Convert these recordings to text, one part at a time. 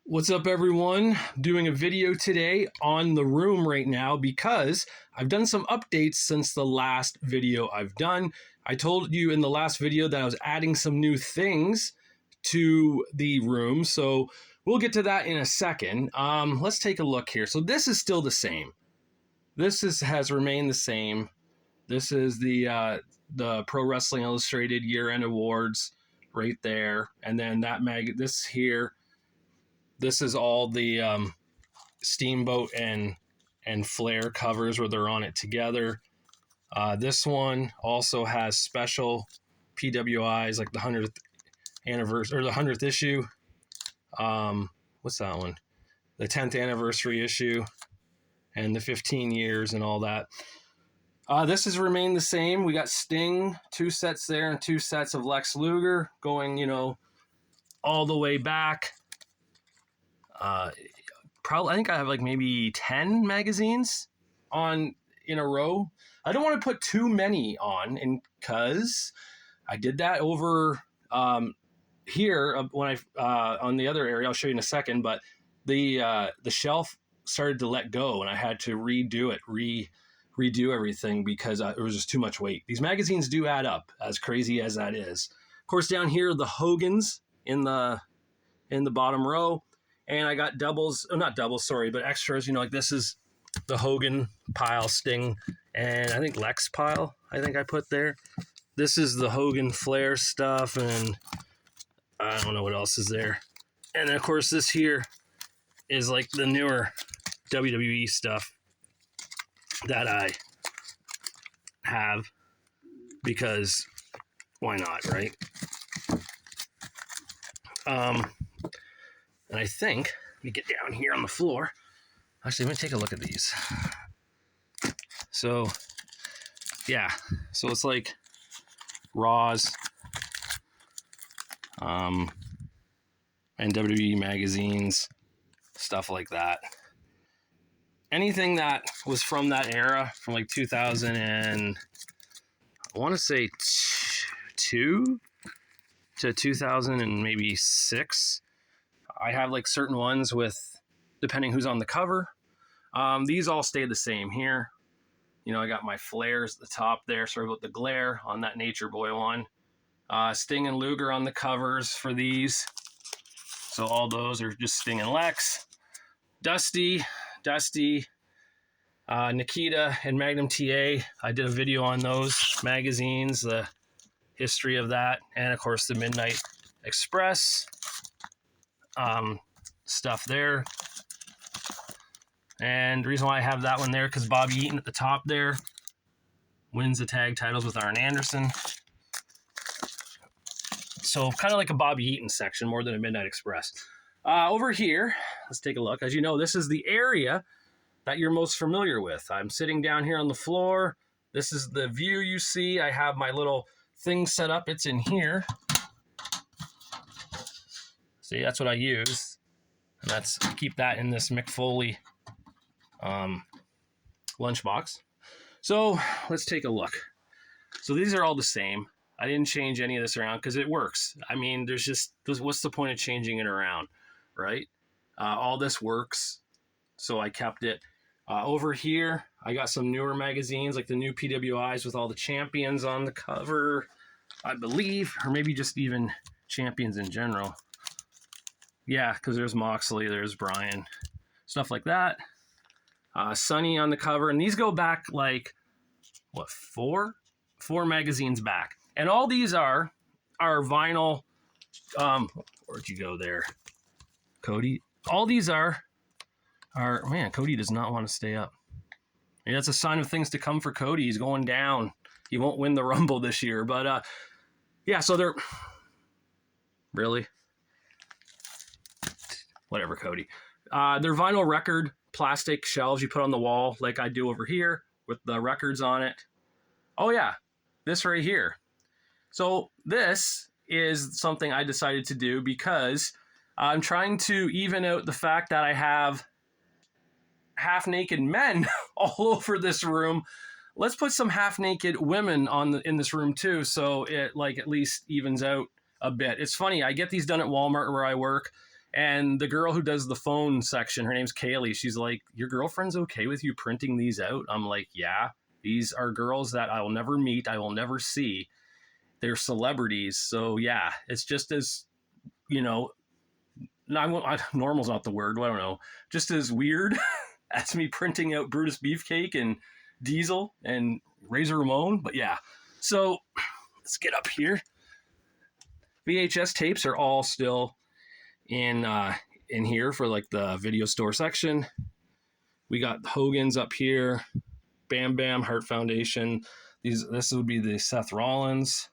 What's up, everyone? I'm doing a video today on the room right now because I've done some updates since the last video I've done. I told you in the last video that I was adding some new things to the room, so we'll get to that in a second. Let's take a look here. So this is still the same. Has remained the same. This is the Pro Wrestling Illustrated year-end awards right there, and then this here. This is all the Steamboat and Flair covers where they're on it together. This one also has special PWIs like the 100th anniversary or the 100th issue. What's that one? The 10th anniversary issue and the 15 years and all that. This has remained the same. We got Sting, 2 sets there, and 2 sets of Lex Luger going, all the way back. I think I have like maybe 10 magazines in a row. I don't want to put too many on, and because I did that over here when on the other area. I'll show you in a second, but the shelf started to let go, and I had to redo it, redo everything because it was just too much weight. These magazines do add up, as crazy as that is. Of course, down here the Hogans in the bottom row. And I got but extras. Like this is the Hogan pile, Sting, and I think Lex pile, I put there. This is the Hogan Flair stuff, and I don't know what else is there. And then, of course, this here is like the newer WWE stuff that I have because why not, right? And I think, let me get down here on the floor. Actually, let me take a look at these. So, yeah. So it's like Raws and WWE magazines, stuff like that. Anything that was from that era, from like 2000 and I want to say 2 to 2000 and maybe 6. I have like certain ones with, depending who's on the cover. These all stay the same here. I got my Flairs at the top there. Sorry about the glare on that Nature Boy one. Sting and Luger on the covers for these. So all those are just Sting and Lex. Dusty, Nikita and Magnum TA. I did a video on those magazines, the history of that. And of course the Midnight Express. Stuff there. And the reason why I have that one there because Bobby Eaton at the top there wins the tag titles with Arn Anderson. So kind of like a Bobby Eaton section more than a Midnight Express. Over here, let's take a look. As you know, this is the area that you're most familiar with. I'm sitting down here on the floor. This is the view you see. I have my little thing set up. It's in here. See, that's what I use. And keep that in this Mick Foley lunchbox. So let's take a look. So these are all the same. I didn't change any of this around because it works. I mean, what's the point of changing it around, right? All this works, so I kept it. Over here, I got some newer magazines, like the new PWIs with all the champions on the cover, I believe, or maybe just even champions in general. Yeah, because there's Moxley, there's Bryan, stuff like that. Sunny on the cover, and these go back like, what, four magazines back. And all these are vinyl. Where'd you go there, Cody? All these are man, Cody does not want to stay up. Maybe that's a sign of things to come for Cody. He's going down. He won't win the Rumble this year. But, yeah, so they're... Really? Whatever, Cody. They're vinyl record plastic shelves you put on the wall like I do over here with the records on it. Oh, yeah. This right here. So this is something I decided to do because I'm trying to even out the fact that I have half-naked men all over this room. Let's put some half-naked women in this room too, so it like at least evens out a bit. It's funny, I get these done at Walmart where I work, And the girl who does the phone section, her name's Kaylee. She's like, your girlfriend's okay with you printing these out? I'm like, yeah, these are girls that I will never meet. I will never see. They're celebrities. So yeah, it's just as, you know, normal's not the word. I don't know. Just as weird as me printing out Brutus Beefcake and Diesel and Razor Ramon. But yeah, so let's get up here. VHS tapes are all still in here for like the video store section. We got Hogan's up here, Bam Bam, Heart Foundation. This would be the Seth Rollins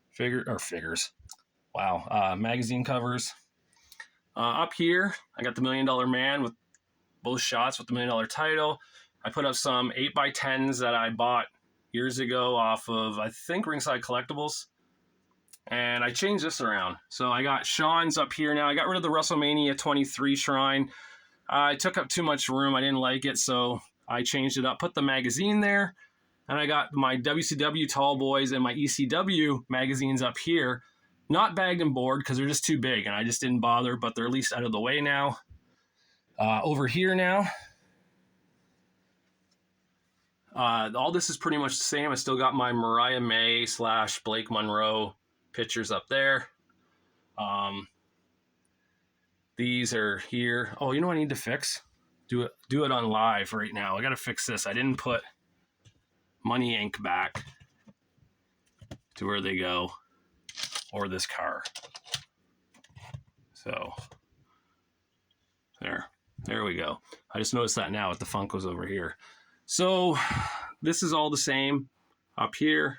figures. Wow, magazine covers. Up here, I got the $1 Million Man with both shots with the $1 Million title. I put up some 8x10s that I bought years ago off of, I think, Ringside Collectibles. And I changed this around. So I got Shawn's up here now. I got rid of the WrestleMania 23 shrine. It took up too much room. I didn't like it, so I changed it up. Put the magazine there. And I got my WCW Tall Boys and my ECW magazines up here. Not bagged and board because they're just too big, and I just didn't bother, but they're at least out of the way now. Over here now, all this is pretty much the same. I still got my Mariah May / Blake Monroe pictures up there. These are here. Oh, you know what I need to fix? Do it on live right now. I got to fix this. I didn't put Money Inc. back to where they go, or this car. So there we go. I just noticed that now with the Funkos over here. So this is all the same up here.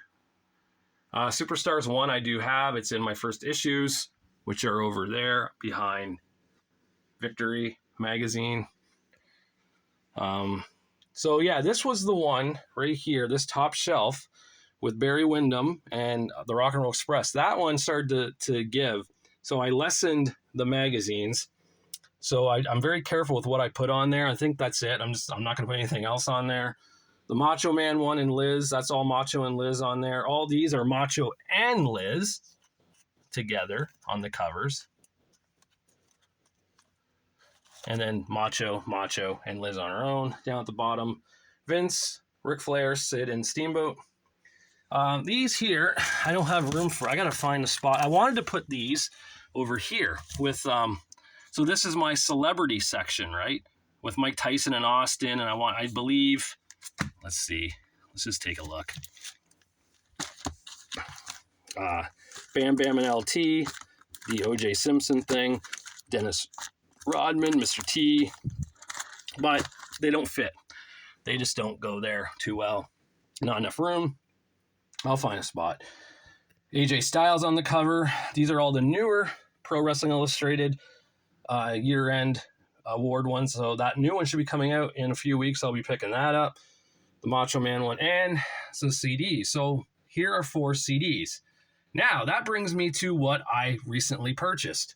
Superstars 1 I do have. It's in my first issues, which are over there behind Victory magazine. So yeah, this was the one right here, this top shelf with Barry Windham and the Rock and Roll Express. That one started to give. So I lessened the magazines. So I'm very careful with what I put on there. I think that's it. I'm not going to put anything else on there. The Macho Man one and Liz, that's all Macho and Liz on there. All these are Macho and Liz together on the covers. And then Macho, and Liz on her own. Down at the bottom, Vince, Ric Flair, Sid, and Steamboat. These here, I don't have room for. I got to find a spot. I wanted to put these over here with, so this is my celebrity section, right? With Mike Tyson and Austin. And I believe, let's see. Let's just take a look. Bam Bam and LT, the O.J. Simpson thing, Dennis Rodman, Mr. T, but they don't fit. They just don't go there too well. Not enough room. I'll find a spot. AJ Styles on the cover. These are all the newer Pro Wrestling Illustrated year-end award ones. So that new one should be coming out in a few weeks. I'll be picking that up. The Macho Man one and some CDs. So here are 4 CDs. Now that brings me to what I recently purchased.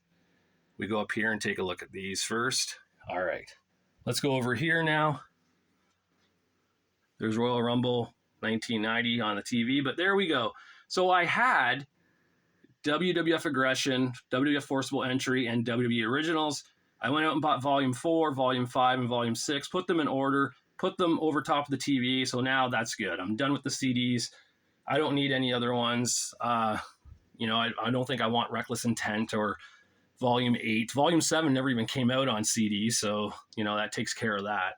We go up here and take a look at these first. All right, let's go over here now. There's Royal Rumble 1990 on the TV, but there we go. So I had WWF Aggression, WWF Forcible Entry, and WWE Originals. I went out and bought Volume 4, Volume 5, and Volume 6, put them in order, put them over top of the TV, so now that's good. I'm done with the CDs. I don't need any other ones. I don't think I want Reckless Intent or Volume 8. Volume 7 never even came out on CD, so, that takes care of that.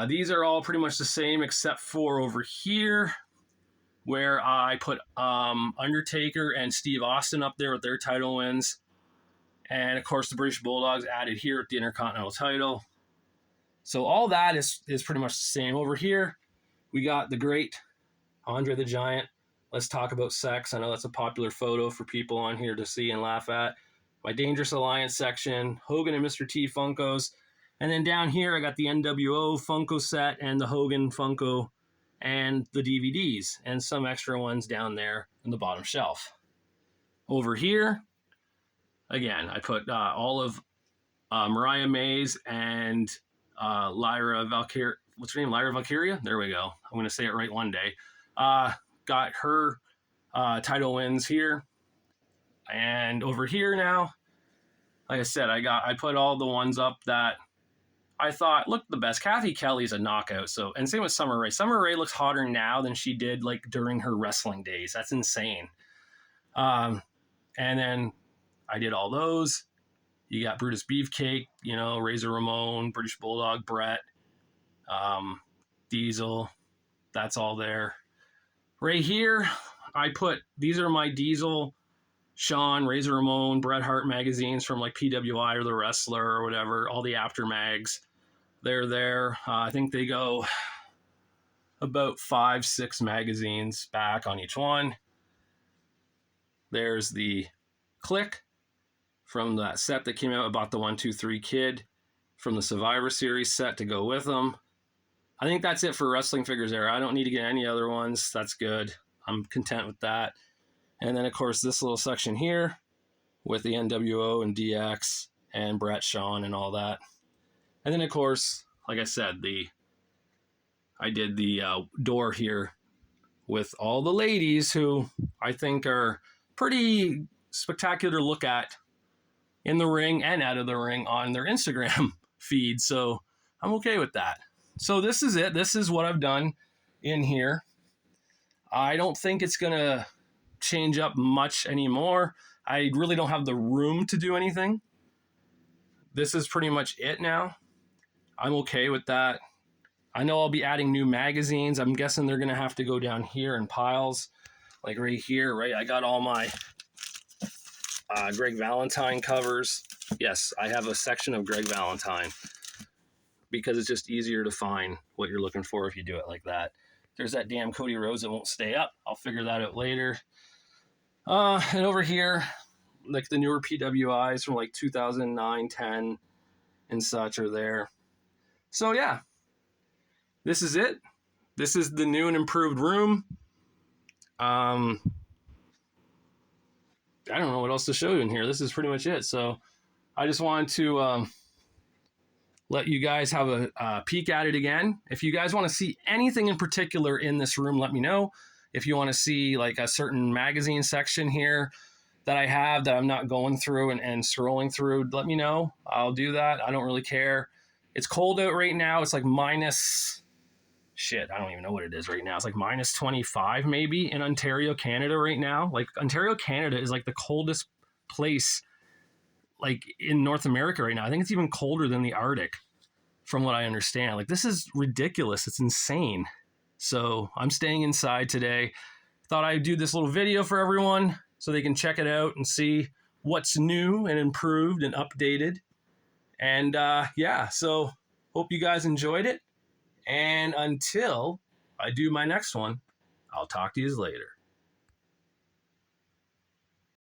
These are all pretty much the same except for over here where I put Undertaker and Steve Austin up there with their title wins. And, of course, the British Bulldogs added here at the Intercontinental title. So all that is pretty much the same. Over here, we got the great Andre the Giant. Let's talk about sex. I know that's a popular photo for people on here to see and laugh at. My Dangerous Alliance section, Hogan and Mr. T Funkos. And then down here, I got the NWO Funko set and the Hogan Funko and the DVDs and some extra ones down there in the bottom shelf. Over here, again, I put all of Mariah May's and Lyra Valkyria. What's her name? Lyra Valkyria? There we go. I'm going to say it right one day. Got her title wins here. And over here now, like I said, I put all the ones up that I thought looked the best. Kathy Kelly's a knockout. So, and same with Summer Rae. Summer Rae looks hotter now than she did like during her wrestling days. That's insane. And then I did all those. You got Brutus Beefcake, you know, Razor Ramon, British Bulldog, Brett, Diesel. That's all there. Right here, I put, these are my Diesel, Sean, Razor Ramon, Bret Hart magazines from like PWI or The Wrestler or whatever, all the after mags. They're there. I think they go about 5-6 magazines back on each one. There's the Click from that set that came out about the 1, 2, 3 kid from the Survivor Series set to go with them. I think that's it for wrestling figures there. I don't need to get any other ones. That's good. I'm content with that. And then, of course, this little section here with the NWO and DX and Bret, Sean, and all that. And then, of course, like I said, I did the door here with all the ladies who I think are pretty spectacular to look at in the ring and out of the ring on their Instagram feed. So I'm okay with that. So this is it. This is what I've done in here. I don't think it's going to change up much anymore. I really don't have the room to do anything. This is pretty much it now. I'm okay with that. I know I'll be adding new magazines. I'm guessing they're going to have to go down here in piles, like right here, right? I got all my Greg Valentine covers. Yes, I have a section of Greg Valentine because it's just easier to find what you're looking for if you do it like that. There's that damn Cody Rhodes that won't stay up. I'll figure that out later. And over here, like the newer PWIs from like 2009, 10 and such are there. So yeah, this is it. This is the new and improved room. I don't know what else to show you in here. This is pretty much it. So I just wanted to let you guys have a peek at it again. If you guys want to see anything in particular in this room, let me know. If you want to see like a certain magazine section here that I have that I'm not going through and scrolling through, let me know. I'll do that. I don't really care. It's cold out right now. It's like minus, shit, I don't even know what it is right now. It's like minus 25 maybe in Ontario, Canada right now. Like Ontario, Canada is like the coldest place like in North America right now. I think it's even colder than the Arctic from what I understand. Like this is ridiculous. It's insane. So I'm staying inside today. Thought I'd do this little video for everyone so they can check it out and see what's new and improved and updated. And yeah, so hope you guys enjoyed it. And until I do my next one, I'll talk to you later.